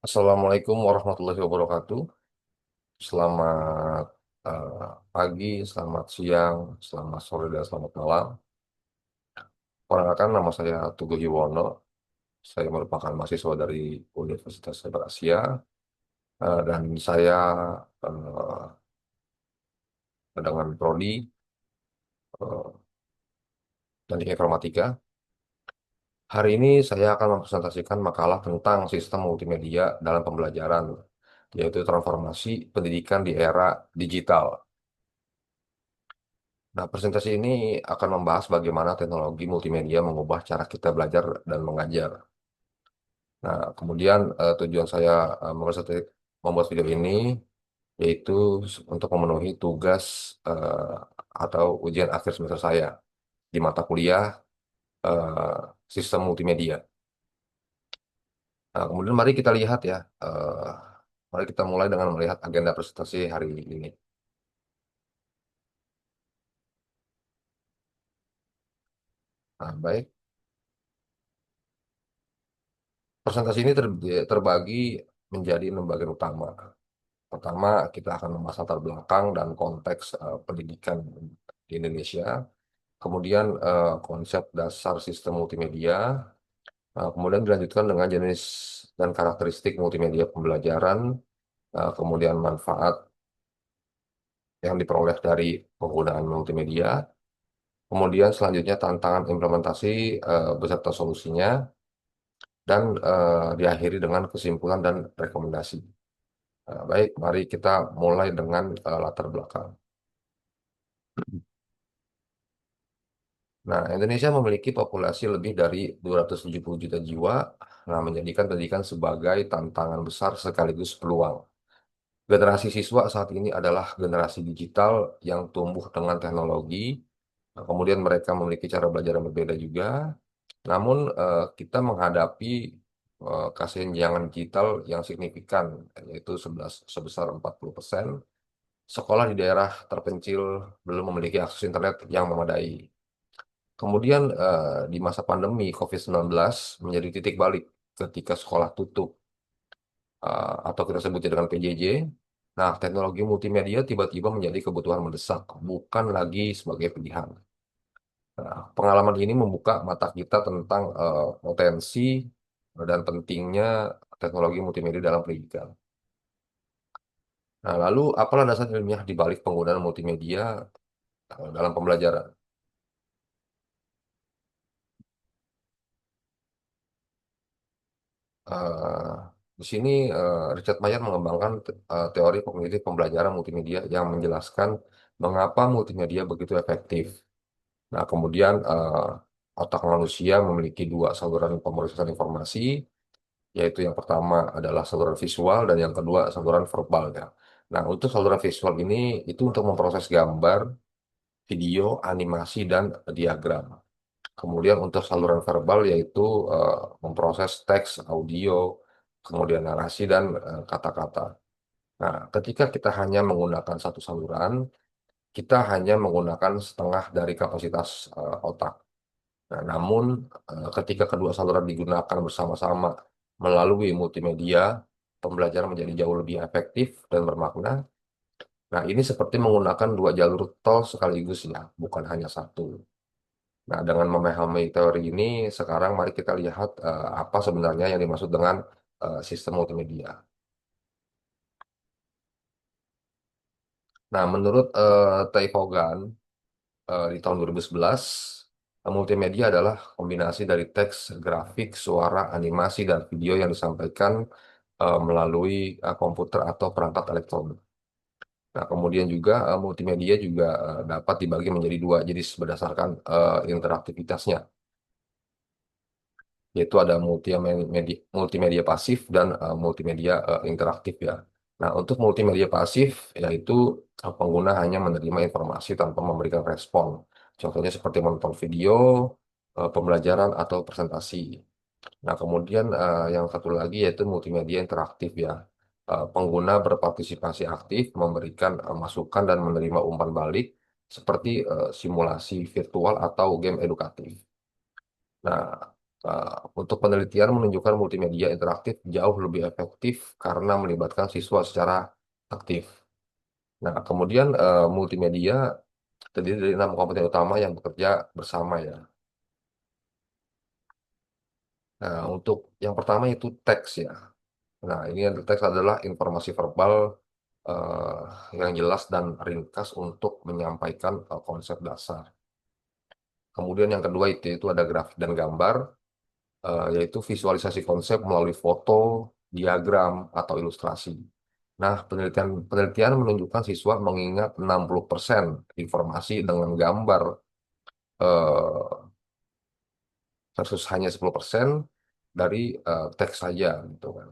Assalamualaikum warahmatullahi wabarakatuh. Selamat pagi, selamat siang, selamat sore, dan selamat malam. Perkenalkan, nama saya Tugu Yuwono. Saya merupakan mahasiswa dari Universitas Cyber Asia dan saya eh, dengan prodi eh, Teknik Informatika. Hari ini saya akan mempresentasikan makalah tentang sistem multimedia dalam pembelajaran, yaitu transformasi pendidikan di era digital. Nah, presentasi ini akan membahas bagaimana teknologi multimedia mengubah cara kita belajar dan mengajar. Nah, kemudian tujuan saya membuat video ini yaitu untuk memenuhi tugas atau ujian akhir semester saya di mata kuliah eh, sistem multimedia. Nah, kemudian mari kita lihat ya, mari kita mulai dengan melihat agenda presentasi hari ini. Nah, baik, presentasi ini terbagi menjadi 6 bagian utama. Pertama, kita akan membahas latar belakang dan konteks pendidikan di Indonesia. Kemudian konsep dasar sistem multimedia. Kemudian dilanjutkan dengan jenis dan karakteristik multimedia pembelajaran. Kemudian manfaat yang diperoleh dari penggunaan multimedia. Kemudian selanjutnya tantangan implementasi beserta solusinya. Dan diakhiri dengan kesimpulan dan rekomendasi. Baik, mari kita mulai dengan latar belakang. Nah, Indonesia memiliki populasi lebih dari 270 juta jiwa, nah menjadikan pendidikan sebagai tantangan besar sekaligus peluang. Generasi siswa saat ini adalah generasi digital yang tumbuh dengan teknologi. Nah, kemudian mereka memiliki cara belajar yang berbeda juga. Namun, kita menghadapi kesenjangan digital yang signifikan, yaitu sebesar 40%. Sekolah di daerah terpencil belum memiliki akses internet yang memadai. Kemudian di masa pandemi COVID-19 menjadi titik balik ketika sekolah tutup atau kita sebutnya dengan PJJ. Nah, teknologi multimedia tiba-tiba menjadi kebutuhan mendesak, bukan lagi sebagai pilihan. Nah, pengalaman ini membuka mata kita tentang potensi dan pentingnya teknologi multimedia dalam pendidikan. Nah, lalu apalah dasar ilmiah di balik penggunaan multimedia dalam pembelajaran? Eh, di sini Richard Mayer mengembangkan teori kognitif pembelajaran multimedia yang menjelaskan mengapa multimedia begitu efektif. Nah, kemudian otak manusia memiliki dua saluran pemrosesan informasi, yaitu yang pertama adalah saluran visual dan yang kedua saluran verbal ya. Nah, untuk saluran visual ini itu untuk memproses gambar, video, animasi, dan diagram. Kemudian untuk saluran verbal yaitu eh, memproses teks, audio, kemudian narasi dan kata-kata. Nah, ketika kita hanya menggunakan satu saluran, kita hanya menggunakan setengah dari kapasitas otak. Nah, namun ketika kedua saluran digunakan bersama-sama melalui multimedia, pembelajaran menjadi jauh lebih efektif dan bermakna. Nah, ini seperti menggunakan dua jalur tol sekaligus ya, bukan hanya satu. Nah, dengan memahami teori ini, sekarang mari kita lihat apa sebenarnya yang dimaksud dengan sistem multimedia. Nah, menurut Tay Vaughan di tahun 2011, multimedia adalah kombinasi dari teks, grafik, suara, animasi, dan video yang disampaikan melalui komputer atau perangkat elektronik. Nah, kemudian juga multimedia juga dapat dibagi menjadi dua jenis berdasarkan interaktivitasnya, yaitu ada multimedia pasif dan multimedia interaktif ya. Nah, untuk multimedia pasif yaitu pengguna hanya menerima informasi tanpa memberikan respon. Contohnya seperti menonton video, pembelajaran atau presentasi. Nah, kemudian yang satu lagi yaitu multimedia interaktif ya. Pengguna berpartisipasi aktif, memberikan masukan dan menerima umpan balik seperti simulasi virtual atau game edukatif. Nah, Untuk penelitian menunjukkan multimedia interaktif jauh lebih efektif karena melibatkan siswa secara aktif. Nah, kemudian multimedia terdiri dari 6 komponen utama yang bekerja bersama ya. Nah, untuk yang pertama itu teks ya. Nah, ini teks adalah informasi verbal yang jelas dan ringkas untuk menyampaikan konsep dasar. Kemudian yang kedua itu ada grafik dan gambar, yaitu visualisasi konsep melalui foto, diagram, atau ilustrasi. Nah, penelitian penelitian menunjukkan siswa mengingat 60% informasi dengan gambar eh, versus hanya 10% dari teks saja gitu kan.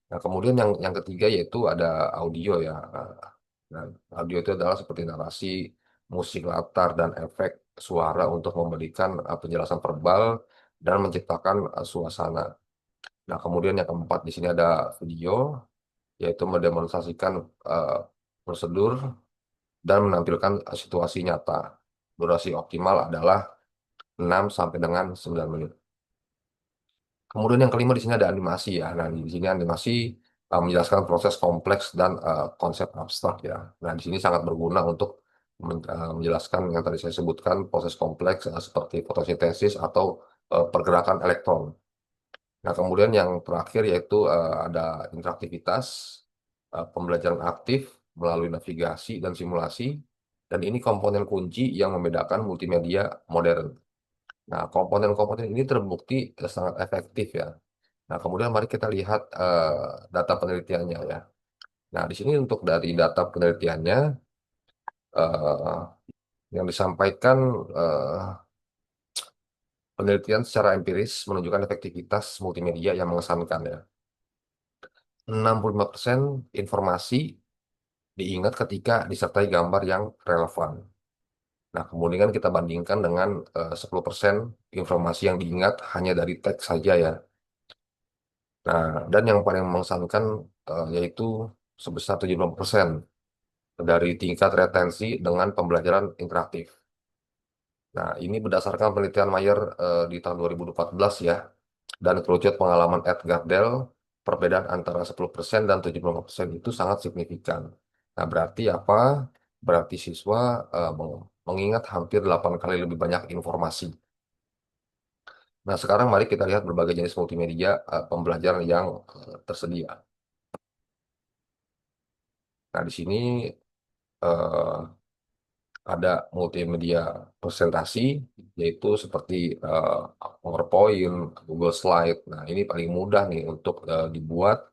Nah, kemudian yang ketiga yaitu ada audio ya. Nah, audio itu adalah seperti narasi, musik latar, dan efek suara untuk memberikan penjelasan verbal dan menciptakan suasana. Nah, kemudian yang keempat di sini ada video, yaitu mendemonstrasikan eh, prosedur dan menampilkan situasi nyata. Durasi optimal adalah 6 sampai dengan 9 menit. Kemudian yang kelima di sini ada animasi ya. Nah, di sini animasi menjelaskan proses kompleks dan konsep abstrak ya. Nah, di sini sangat berguna untuk menjelaskan yang tadi saya sebutkan proses kompleks seperti fotosintesis atau pergerakan elektron. Nah, kemudian yang terakhir yaitu ada interaktivitas, pembelajaran aktif melalui navigasi dan simulasi, dan ini komponen kunci yang membedakan multimedia modern. Nah, komponen-komponen ini terbukti sangat efektif ya. Nah, kemudian mari kita lihat data penelitiannya ya. Nah, di sini untuk dari data penelitiannya eh, yang disampaikan eh, penelitian secara empiris menunjukkan efektivitas multimedia yang mengesankan ya. 65% informasi diingat ketika disertai gambar yang relevan. Nah, kemudian kita bandingkan dengan 10% informasi yang diingat hanya dari teks saja ya. Nah, dan yang paling mengesankan yaitu sebesar 70% dari tingkat retensi dengan pembelajaran interaktif. Nah, ini berdasarkan penelitian Mayer di tahun 2014 ya, dan kerucut pengalaman Ed Gardell, perbedaan antara 10% dan 75% itu sangat signifikan. Nah, berarti apa? Berarti siswa mengingat hampir 8 kali lebih banyak informasi. Nah, sekarang mari kita lihat berbagai jenis multimedia pembelajaran yang tersedia. Nah, di sini eh, ada multimedia presentasi, yaitu seperti PowerPoint, Google Slide. Nah, ini paling mudah nih untuk dibuat,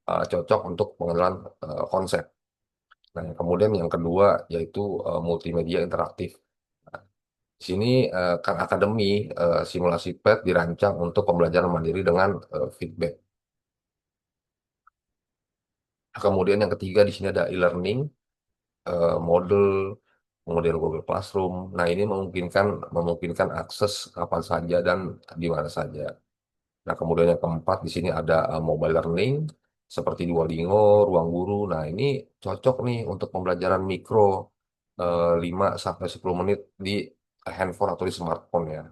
cocok untuk pengenalan konsep. Nah, kemudian yang kedua yaitu multimedia interaktif. Nah, di sini Khan Academy simulasi PET dirancang untuk pembelajaran mandiri dengan feedback. Kemudian yang ketiga di sini ada e-learning, model, kemudian Google Classroom. Nah, ini memungkinkan memungkinkan akses kapan saja dan di mana saja. Nah, kemudian yang keempat di sini ada mobile learning seperti Duolingo, Ruang Guru. Nah, ini cocok nih untuk pembelajaran mikro 5 sampai 10 menit di handphone atau di smartphone ya.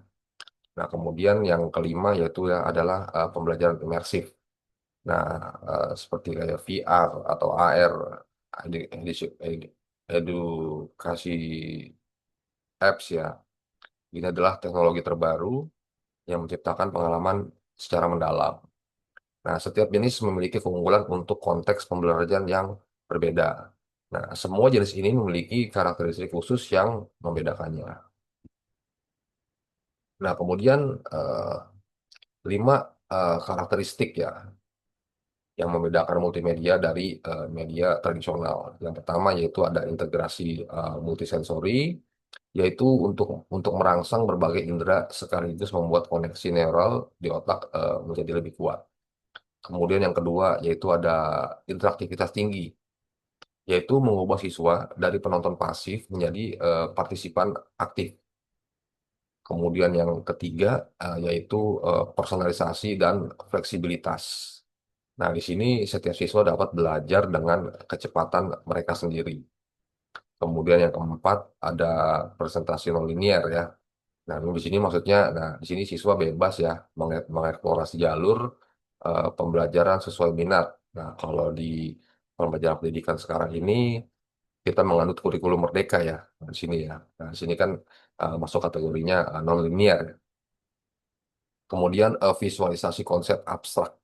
Nah, kemudian yang kelima yaitu ya adalah pembelajaran imersif. Nah, seperti kayak VR atau AR, edukasi apps ya. Ini adalah teknologi terbaru yang menciptakan pengalaman secara mendalam. Nah, setiap jenis memiliki keunggulan untuk konteks pembelajaran yang berbeda. Nah, semua jenis ini memiliki karakteristik khusus yang membedakannya. Nah, kemudian eh, 5 karakteristik ya yang membedakan multimedia dari media tradisional. Yang pertama yaitu ada integrasi multisensori, yaitu untuk merangsang berbagai indera sekaligus membuat koneksi neural di otak menjadi lebih kuat. Kemudian yang kedua yaitu ada interaktivitas tinggi, yaitu mengubah siswa dari penonton pasif menjadi partisipan aktif. Kemudian yang ketiga yaitu personalisasi dan fleksibilitas. Nah, di sini setiap siswa dapat belajar dengan kecepatan mereka sendiri. Kemudian yang keempat ada presentasi nonlinier ya. Nah, di sini maksudnya, nah di sini siswa bebas ya mengeksplorasi jalur pembelajaran sesuai minat. Nah, kalau di pembelajaran pendidikan sekarang ini kita menganut kurikulum merdeka ya di sini ya. Nah, di sini kan masuk kategorinya non linear. Kemudian visualisasi konsep abstrak.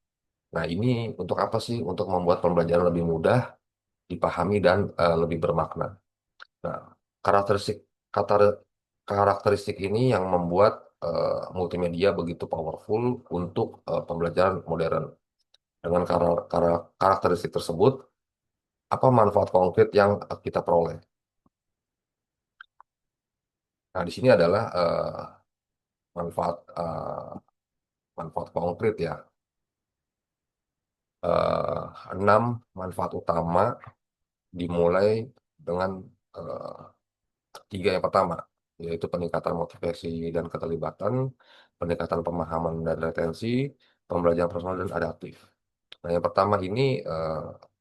Nah, ini untuk apa sih? Untuk membuat pembelajaran lebih mudah dipahami dan lebih bermakna. Nah, karakteristik kata karakteristik ini yang membuat multimedia begitu powerful untuk pembelajaran modern. Dengan karakteristik tersebut, apa manfaat konkret yang kita peroleh? Nah, di sini adalah manfaat manfaat konkret ya. 6 manfaat utama dimulai dengan eh, tiga yang pertama, yaitu peningkatan motivasi dan keterlibatan, peningkatan pemahaman dan retensi, pembelajaran personal dan adaptif. Nah, yang pertama ini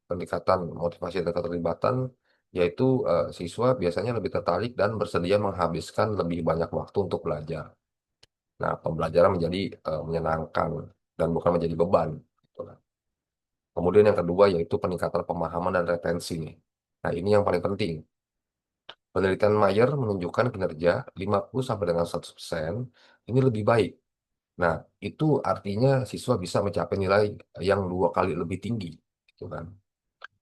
peningkatan motivasi dan keterlibatan, yaitu siswa biasanya lebih tertarik dan bersedia menghabiskan lebih banyak waktu untuk belajar. Nah, pembelajaran menjadi menyenangkan dan bukan menjadi beban. Gitu kan. Kemudian yang kedua yaitu peningkatan pemahaman dan retensi. Nah, ini yang paling penting. Penelitian Mayer menunjukkan kinerja 50 sampai dengan 100% ini lebih baik. Nah, itu artinya siswa bisa mencapai nilai yang 2 kali lebih tinggi, gitu kan.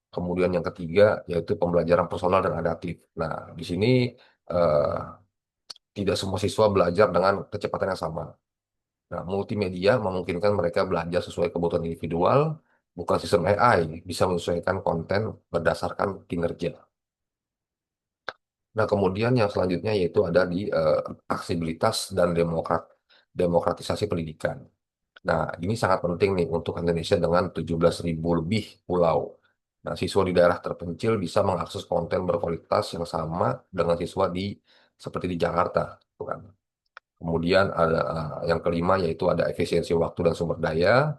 Kemudian yang ketiga yaitu pembelajaran personal dan adaptif. Nah, di sini eh, tidak semua siswa belajar dengan kecepatan yang sama. Nah, multimedia memungkinkan mereka belajar sesuai kebutuhan individual, bukan sistem AI bisa menyesuaikan konten berdasarkan kinerja. Nah, kemudian yang selanjutnya yaitu ada di aksibilitas dan demokratisasi pendidikan. Nah, ini sangat penting nih untuk Indonesia dengan 17.000 lebih pulau. Nah, siswa di daerah terpencil bisa mengakses konten berkualitas yang sama dengan siswa di seperti di Jakarta, gitu kan. Kemudian ada yang kelima yaitu ada efisiensi waktu dan sumber daya.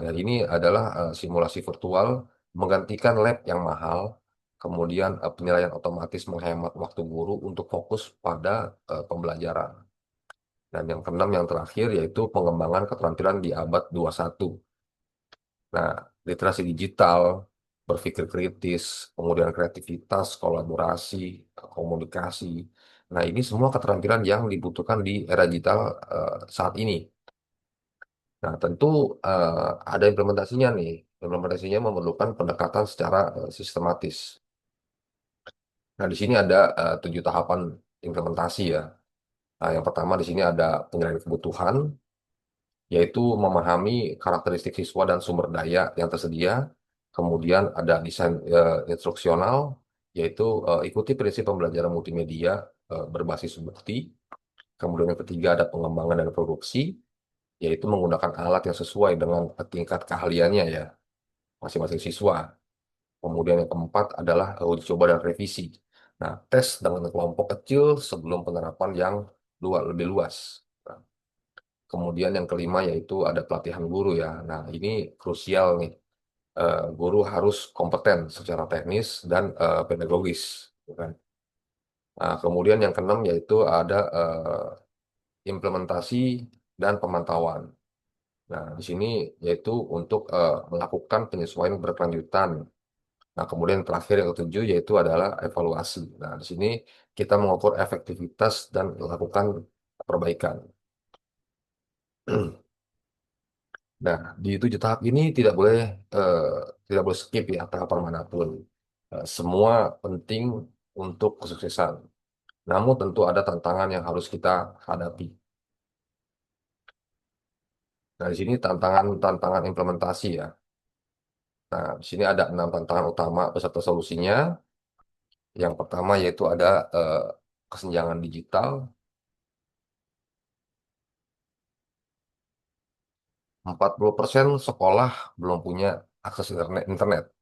Dan ini adalah simulasi virtual menggantikan lab yang mahal. Kemudian penilaian otomatis menghemat waktu guru untuk fokus pada pembelajaran. Dan yang keenam yang terakhir yaitu pengembangan keterampilan di abad 21. Nah, literasi digital, berpikir kritis, kemudian kreativitas, kolaborasi, komunikasi. Nah, ini semua keterampilan yang dibutuhkan di era digital saat ini. Nah, tentu ada implementasinya nih. Implementasinya memerlukan pendekatan secara sistematis. Nah, di sini ada 7 tahapan implementasi ya. Nah, yang pertama di sini ada penilaian kebutuhan, yaitu memahami karakteristik siswa dan sumber daya yang tersedia. Kemudian ada desain instruksional, yaitu ikuti prinsip pembelajaran multimedia berbasis bukti. Kemudian yang ketiga ada pengembangan dan produksi, yaitu menggunakan alat yang sesuai dengan tingkat keahliannya ya masing-masing siswa. Kemudian yang keempat adalah uji coba dan revisi. Nah, tes dengan kelompok kecil sebelum penerapan yang lebih luas. Nah, kemudian yang kelima yaitu ada pelatihan guru ya. Nah, ini krusial nih. Guru harus kompeten secara teknis dan pedagogis. Gitu kan. Nah, kemudian yang keenam yaitu ada implementasi dan pemantauan. Nah, di sini yaitu untuk melakukan penyesuaian berkelanjutan. Nah, kemudian yang terakhir yang ketujuh yaitu adalah evaluasi. Nah, di sini kita mengukur efektivitas dan melakukan perbaikan. Nah, di 7 tahap ini eh, tidak boleh skip ya tahapan manapun. Semua penting untuk kesuksesan. Namun tentu ada tantangan yang harus kita hadapi. Nah, di sini tantangan implementasi ya. Nah, di sini ada 6 tantangan utama beserta solusinya. Yang pertama yaitu ada kesenjangan digital. 40% sekolah belum punya akses internet.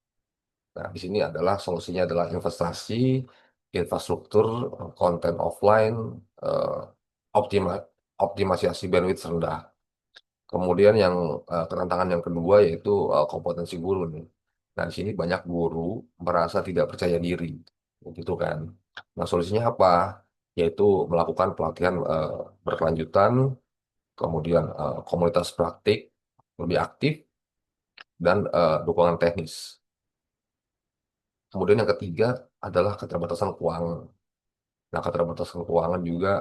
Nah, di sini adalah solusinya adalah investasi, infrastruktur, konten offline, eh, optima- optimalisasi bandwidth rendah. Kemudian yang tantangan yang kedua yaitu kompetensi guru nih. Nah, di sini banyak guru merasa tidak percaya diri, gitu kan. Nah, solusinya apa? yaitu melakukan pelatihan berkelanjutan, kemudian komunitas praktik lebih aktif, dan dukungan teknis. Kemudian yang ketiga adalah keterbatasan keuangan. Nah, keterbatasan keuangan juga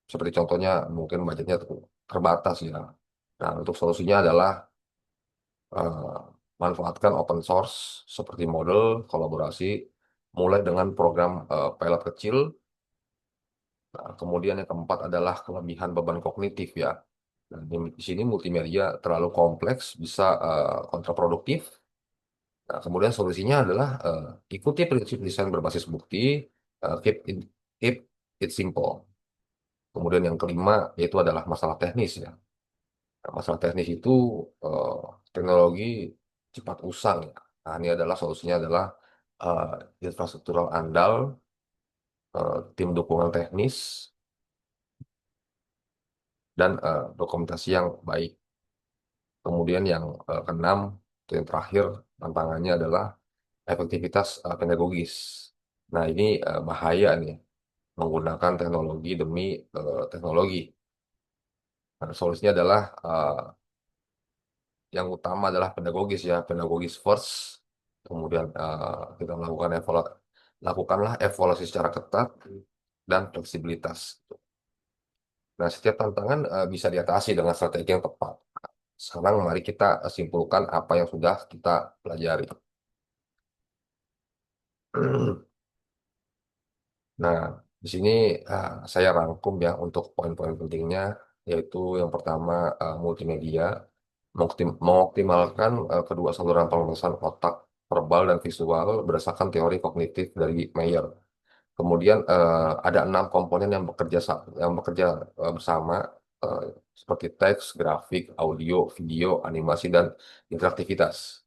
seperti contohnya mungkin budgetnya terbatas ya. Nah, untuk solusinya adalah eh, manfaatkan open source seperti model kolaborasi, mulai dengan program pilot kecil. Nah, kemudian yang keempat adalah kelebihan beban kognitif ya. Nah, di sini multimedia terlalu kompleks bisa kontraproduktif. Nah, kemudian solusinya adalah ikuti prinsip desain berbasis bukti, keep it simple. Kemudian yang kelima yaitu adalah masalah teknis ya. Nah, masalah teknis itu eh, teknologi cepat usang ya. Nah, ini adalah solusinya adalah eh, infrastruktural andal, tim dukungan teknis, dan dokumentasi yang baik. Kemudian yang keenam, itu yang terakhir, tantangannya adalah efektivitas pedagogis. Nah, ini bahaya nih, menggunakan teknologi demi teknologi. Nah, solusinya adalah yang utama adalah pedagogis ya, pedagogis first. Kemudian kita melakukan lakukanlah evaluasi secara ketat dan fleksibilitas. Nah, setiap tantangan bisa diatasi dengan strategi yang tepat. Sekarang mari kita simpulkan apa yang sudah kita pelajari. Nah, di sini saya rangkum ya untuk poin-poin pentingnya, yaitu yang pertama multimedia, mengoptimalkan kedua saluran pengeluasan otak, verbal dan visual berdasarkan teori kognitif dari Mayer. Kemudian ada 6 komponen yang bekerja bersama, eh, seperti teks, grafik, audio, video, animasi, dan interaktivitas.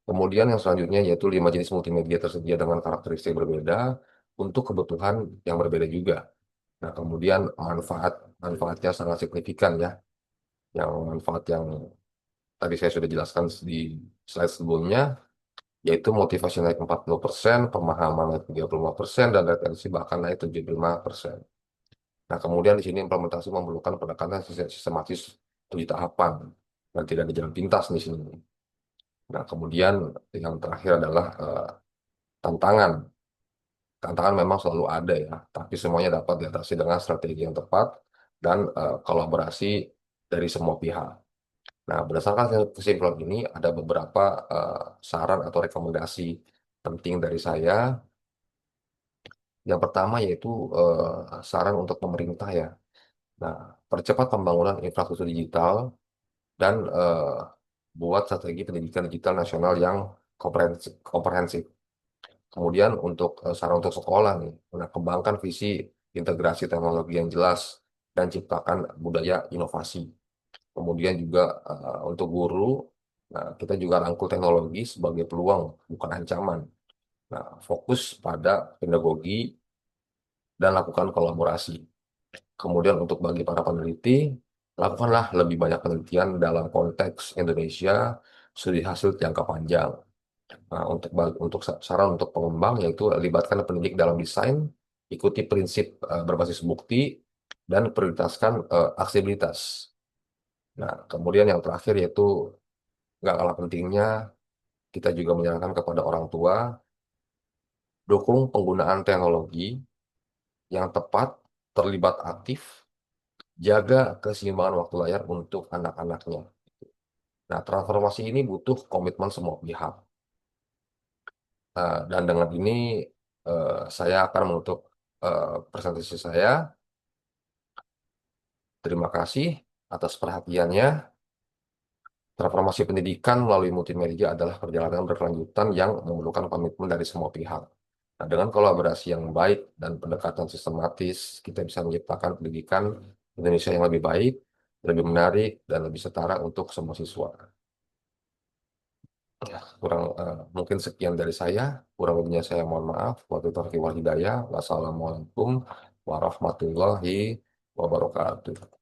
Kemudian yang selanjutnya yaitu 5 jenis multimedia tersedia dengan karakteristik berbeda untuk kebutuhan yang berbeda juga. Nah, kemudian manfaatnya sangat signifikan ya. Yang manfaat yang tadi saya sudah jelaskan di slide sebelumnya, yaitu motivasi naik 40%, pemahaman naik 35%, dan retensi bahkan naik 75%. Nah, kemudian di sini implementasi memerlukan pendekatan sistematis 7 tahapan dan tidak ada jalan pintas di sini. Nah, kemudian yang terakhir adalah tantangan. Tantangan memang selalu ada ya, tapi semuanya dapat diatasi dengan strategi yang tepat dan kolaborasi dari semua pihak. Nah, berdasarkan kesimpulan ini, ada beberapa eh, saran atau rekomendasi penting dari saya. Yang pertama yaitu saran untuk pemerintah ya. Nah, percepat pembangunan infrastruktur digital dan buat strategi pendidikan digital nasional yang komprehensif. Kemudian untuk saran untuk sekolah nih, nah, kembangkan visi integrasi teknologi yang jelas dan ciptakan budaya inovasi. Kemudian juga untuk guru, nah, kita juga rangkul teknologi sebagai peluang, bukan ancaman. Nah, fokus pada pedagogi dan lakukan kolaborasi. Kemudian untuk bagi para peneliti, lakukanlah lebih banyak penelitian dalam konteks Indonesia, studi hasil jangka panjang. Nah, untuk saran untuk pengembang yaitu libatkan pendidik dalam desain, ikuti prinsip berbasis bukti, dan prioritaskan aksesibilitas. Nah, kemudian yang terakhir yaitu nggak kalah pentingnya, kita juga menyarankan kepada orang tua, dukung penggunaan teknologi yang tepat, terlibat aktif, jaga keseimbangan waktu layar untuk anak-anaknya. Nah, transformasi ini butuh komitmen semua pihak. Dan dengan ini saya akan menutup presentasi saya. Terima kasih atas perhatiannya. Transformasi pendidikan melalui multimedia adalah perjalanan berkelanjutan yang memerlukan komitmen dari semua pihak. Nah, dengan kolaborasi yang baik dan pendekatan sistematis, kita bisa menciptakan pendidikan Indonesia yang lebih baik, lebih menarik, dan lebih setara untuk semua siswa. Ya, mungkin sekian dari saya. Kurang lebihnya saya mohon maaf. Wabillahi wal hidayah. Wassalamualaikum warahmatullahi wabarakatuh.